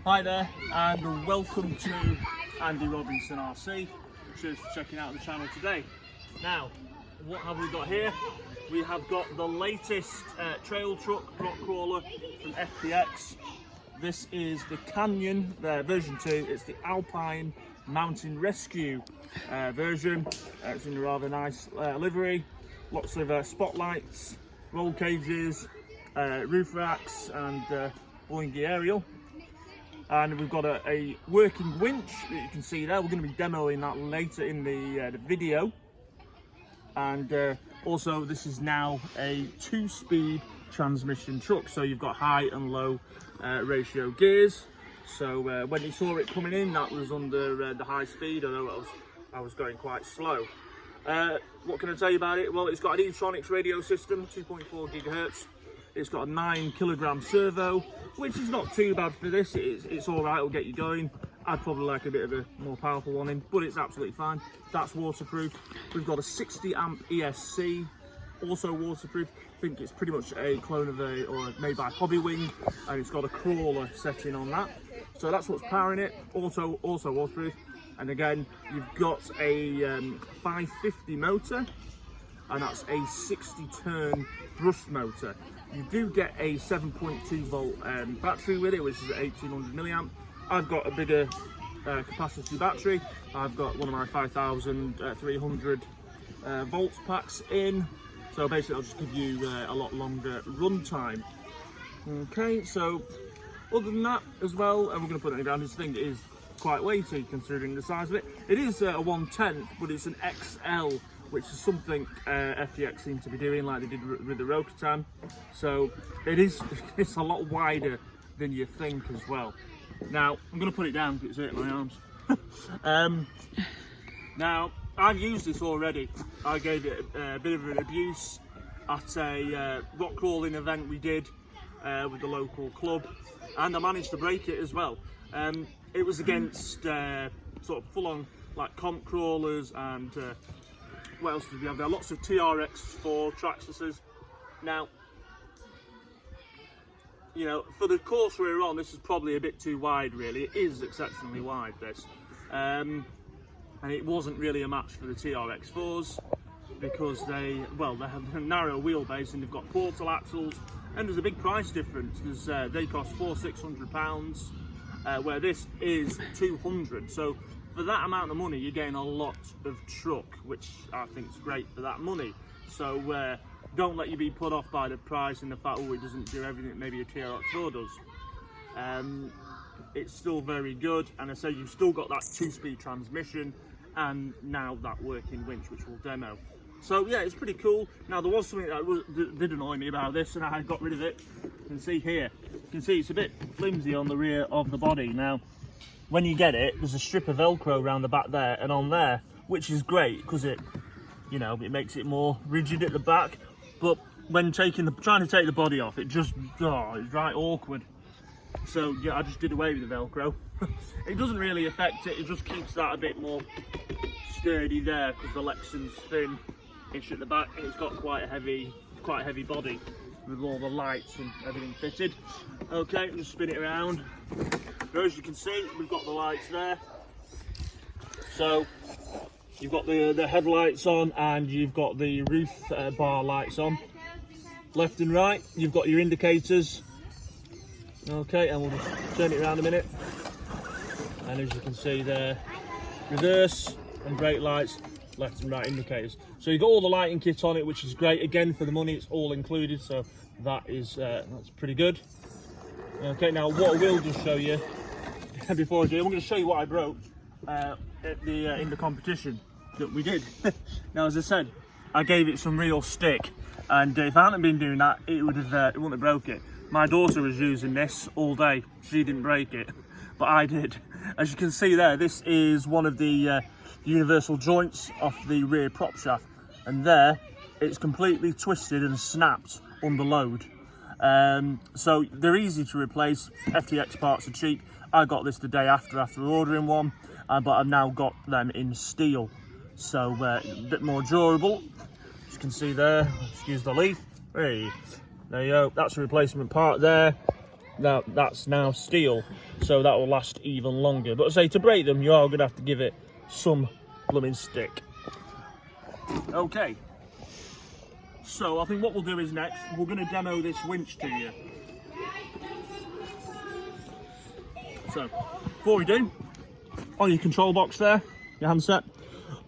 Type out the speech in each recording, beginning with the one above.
Hi there, and welcome to Andy Robinson RC. Cheers for checking out the channel today. Now, what have we got here? We have got the latest trail truck rock crawler from FTX. This is the Kanyon version 2. It's the Alpine Mountain Rescue version. It's in a rather nice livery. Lots of spotlights, roll cages, roof racks, and boingy aerial. And we've got a working winch that you can see there. We're going to be demoing that later in the video. And also, this is now a 2-speed transmission truck, so you've got high and low ratio gears. So when you saw it coming in, that was under the high speed, although I was going quite slow. What can I tell you about it? Well, it's got an E215 radio system, 2.4 gigahertz. It's got a 9-kilogram servo, which is not too bad for this. It's all right, it'll get you going. I'd probably like a bit of a more powerful one in, but it's absolutely fine. That's waterproof. We've got a 60 amp ESC, also waterproof. I think it's pretty much a clone of or made by Hobbywing, and it's got a crawler setting on that. So that's what's powering it. Also waterproof. And again, you've got a 550 motor, and that's a 60-turn brushed motor. You do get a 7.2 volt battery with it, which is 1800 milliamp. I've got a bigger capacity battery. I've got one of my 5300 volts packs in. So basically, I'll just give you a lot longer run time. Okay, so other than that as well, and we're going to put it down, this thing is quite weighty considering the size of it. It is a 1/10, but it's an XL, which is something FTX seem to be doing, like they did with the Rokitan. So it's a lot wider than you think as well. Now I'm going to put it down because it's hurting my arms. Now I've used this already. I gave it a bit of an abuse at a rock crawling event we did with the local club, and I managed to break it as well. It was against sort of full-on like comp crawlers and what else did we have there? Lots of TRX4 Traxxuses. Now, you know, for the course we're on, this is probably a bit too wide, really. It is exceptionally wide, this. And it wasn't really a match for the TRX4s because they have a narrow wheelbase and they've got portal axles, and there's a big price difference. They cost £600, where this is 200. So for that amount of money, you gain a lot of truck, which I think is great for that money. So don't let you be put off by the price and the fact, oh, it doesn't do everything that maybe a TRX4 does. It's still very good, and I say you've still got that 2-speed transmission, and now that working winch, which we'll demo. So yeah, it's pretty cool. Now there was something that did annoy me about this, and I got rid of it. You can see here, you can see it's a bit flimsy on the rear of the body. Now, when you get it, there's a strip of Velcro around the back there and on there, which is great because it makes it more rigid at the back. But when trying to take the body off, it's right awkward. So yeah, I just did away with the Velcro. It doesn't really affect it. It just keeps that a bit more sturdy there because the Lexan's thin-ish at the back. It's got quite a heavy body with all the lights and everything fitted. Okay, just spin it around. As you can see, we've got the lights there. So you've got the headlights on, and you've got the roof bar lights on. Left and right, you've got your indicators. Okay, and we'll just turn it around a minute. And as you can see there, reverse and brake lights, left and right indicators. So you've got all the lighting kit on it, which is great. Again, for the money, it's all included, so that is that's pretty good. Okay, now what I will just show you before I do, I'm going to show you what I broke in the competition that we did. Now, as I said, I gave it some real stick, and if I hadn't been doing that, it wouldn't have broke it. My daughter was using this all day. She didn't break it, but I did. As you can see there, this is one of the universal joints off the rear prop shaft, and there it's completely twisted and snapped under load. So they're easy to replace. FTX parts are cheap. I got this the day after ordering one, but I've now got them in steel, so a bit more durable. As you can see there, excuse the leaf. Hey, there you go. That's a replacement part there. that's now steel, so that will last even longer. But I say, to break them, you are going to have to give it some blooming stick. Okay, so I think what we'll do is next, we're going to demo this winch to you. So, before we do, on your control box there, your handset,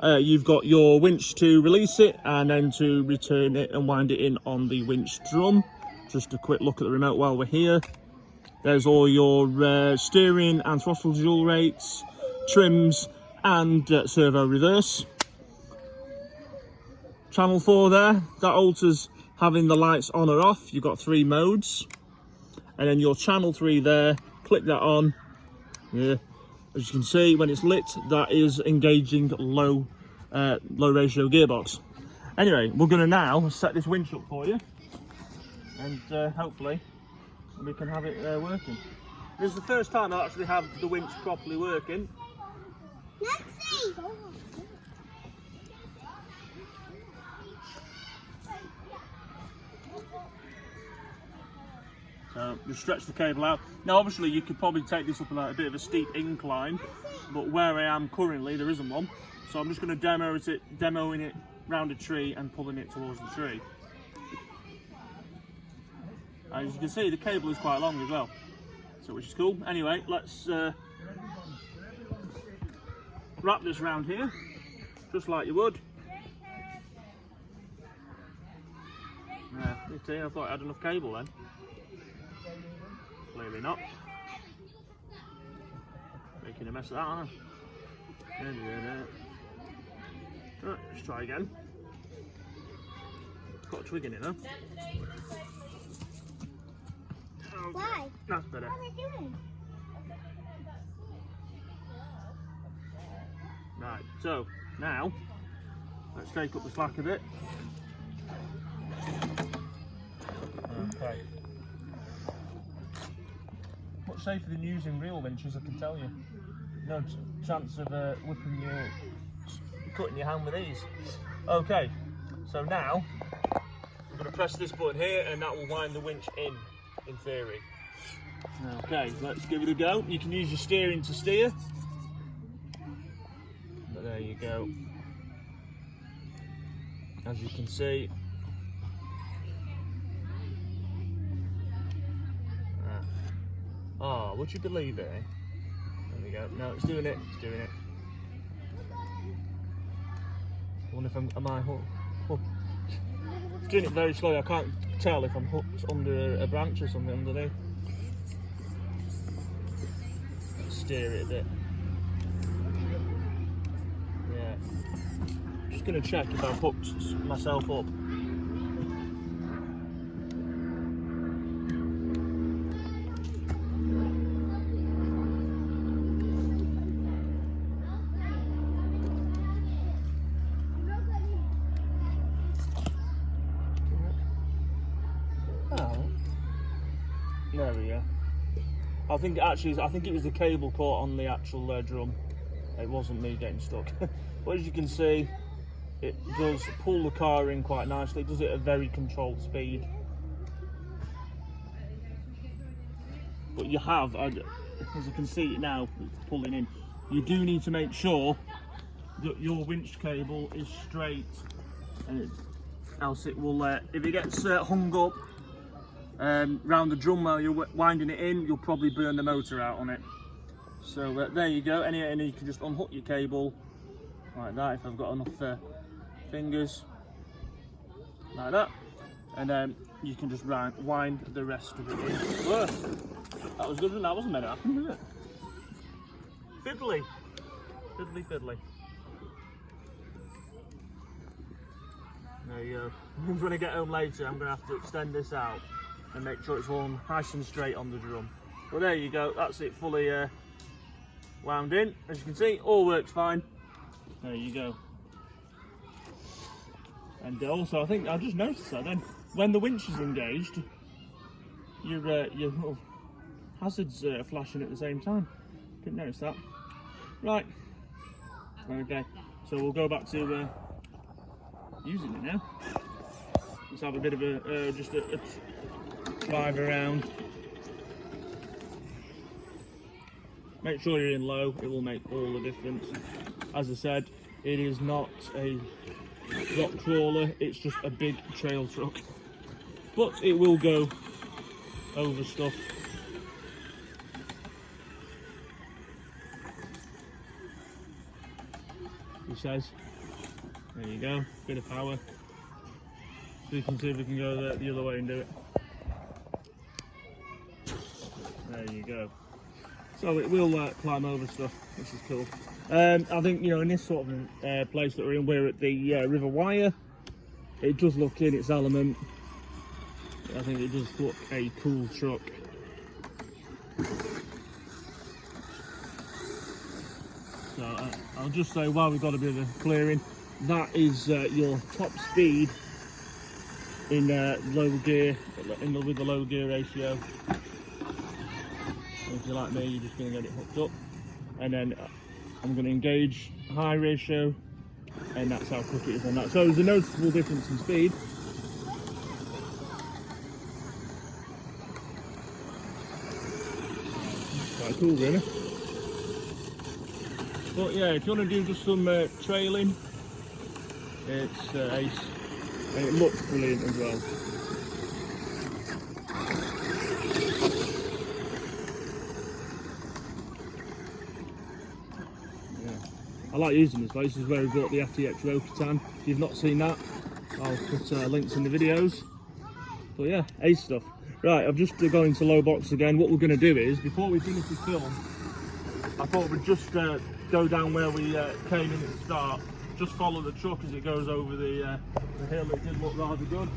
you've got your winch to release it and then to return it and wind it in on the winch drum. Just a quick look at the remote while we're here. There's all your steering and throttle dual rates, trims and servo reverse. Channel 4 there, that alters having the lights on or off. You've got 3 modes. And then your channel 3 there, click that on. Yeah, as you can see, when it's lit, that is engaging low ratio gearbox. Anyway, we're going to now set this winch up for you, and hopefully we can have it working. This is the first time I actually have the winch properly working. Let's see. So just stretch the cable out. Now obviously you could probably take this up a bit of a steep incline, but where I am currently there isn't one. So I'm just going to demoing it round a tree and pulling it towards the tree. As you can see, the cable is quite long as well, so which is cool. Anyway, let's wrap this round here, just like you would. You see, I thought I had enough cable then. Clearly not. Making a mess of that, aren't I? Right, let's try again. Got a twig in it though. Why? That's better. What are they doing? Right, so now let's take up the slack a bit. Okay. Much safer than using real winches, I can tell you. No chance of cutting your hand with these. Okay, so now I'm going to press this button here and that will wind the winch in theory. Okay, let's give it a go. You can use your steering to steer. But there you go. As you can see. Oh, would you believe it? There we go. No, it's doing it. It's doing it. I wonder if am I hooked? It's doing it very slowly. I can't tell if I'm hooked under a branch or something underneath. Let's steer it a bit. Yeah. Just going to check if I've hooked myself up. There we go. I think it was the cable caught on the actual drum. It wasn't me getting stuck. But as you can see, it does pull the car in quite nicely. It does it at a very controlled speed. But you have, as you can see it now, it's pulling in. You do need to make sure that your winch cable is straight, and else it will, if it gets hung up round the drum while you're winding it in, you'll probably burn the motor out on it. So there you go, and you can just unhook your cable like that if I've got enough fingers, like that, and then you can just wind the rest of it in. Whoa, that was good, and that wasn't meant to happen, was it? Fiddly, fiddly, fiddly. There you go. When I get home later, I'm going to have to extend this out and make sure it's all nice and straight on the drum. Well, there you go, that's it fully wound in. As you can see, all works fine. There you go. And also, I think I just noticed that then, when the winch is engaged, your little hazards are flashing at the same time. Didn't notice that. Right. Okay, so we'll go back to using it now. Let's have a bit of a just a drive around. Make sure you're in low, it will make all the difference. As I said, it is not a rock crawler, it's just a big trail truck. But it will go over stuff. He says. There you go, bit of power. So you can see if we can go the other way and do it. There you go. So it will climb over stuff, which is cool. I think, you know, in this sort of place that we're at the River Wire, it does look in its element. I think it does look a cool truck. So I'll just say, while we've got a bit of clearing, that is your top speed in low gear, with the low gear ratio. If you're like me, you're just going to get it hooked up, and then I'm going to engage high ratio, and that's how quick it is on that. So there's a noticeable difference in speed. Quite cool, really. But yeah, if you want to do just some trailing, it's ace, and it looks brilliant as well. I like using this place. This is where we bought the FTX Rokitan. If you've not seen that, I'll put links in the videos. But yeah, ace stuff. Right, I've just gone into low box again. What we're going to do is, before we finish the film, I thought we'd just go down where we came in at the start. Just follow the truck as it goes over the hill. It did look rather good.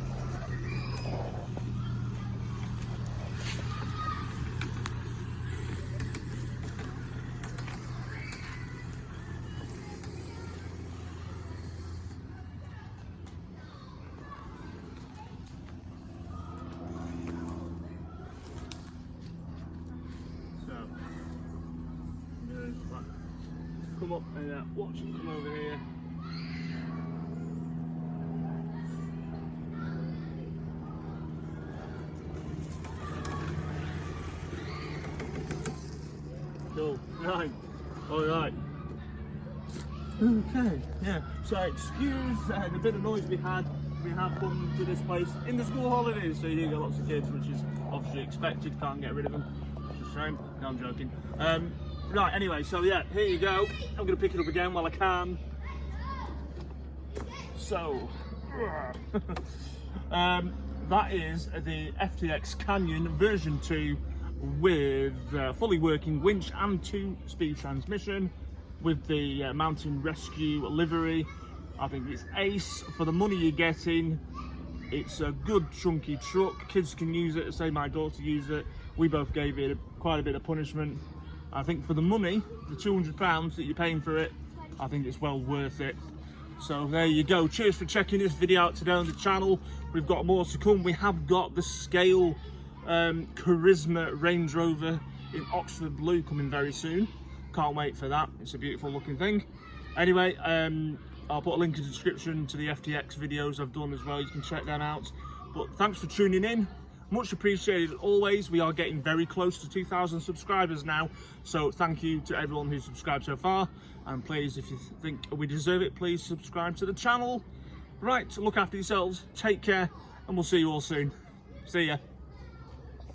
Come up and watch them come over here. Cool. Right. All right. Okay. Yeah. So excuse the bit of noise we had. We have come to this place in the school holidays, so you do get lots of kids, which is obviously expected. Can't get rid of them. Just saying. No, I'm joking. Right, anyway, so yeah, here you go. I'm going to pick it up again while I can. So, that is the FTX Kanyon version 2 with fully working winch and 2-speed transmission with the mountain rescue livery. I think it's ace for the money you're getting. It's a good chunky truck. Kids can use it. Say my daughter used it. We both gave it quite a bit of punishment. I think for the money, the £200 that you're paying for it, I think it's well worth it. So there you go. Cheers for checking this video out today on the channel. We've got more to come. We have got the Scale Charisma Range Rover in Oxford Blue coming very soon. Can't wait for that. It's a beautiful looking thing. Anyway, I'll put a link in the description to the FTX videos I've done as well. You can check them out. But thanks for tuning in. Much appreciated always. We are getting very close to 2,000 subscribers now, so thank you to everyone who's subscribed so far, and please, if you think we deserve it, please subscribe to the channel. Right, look after yourselves, take care, and we'll see you all soon. See ya.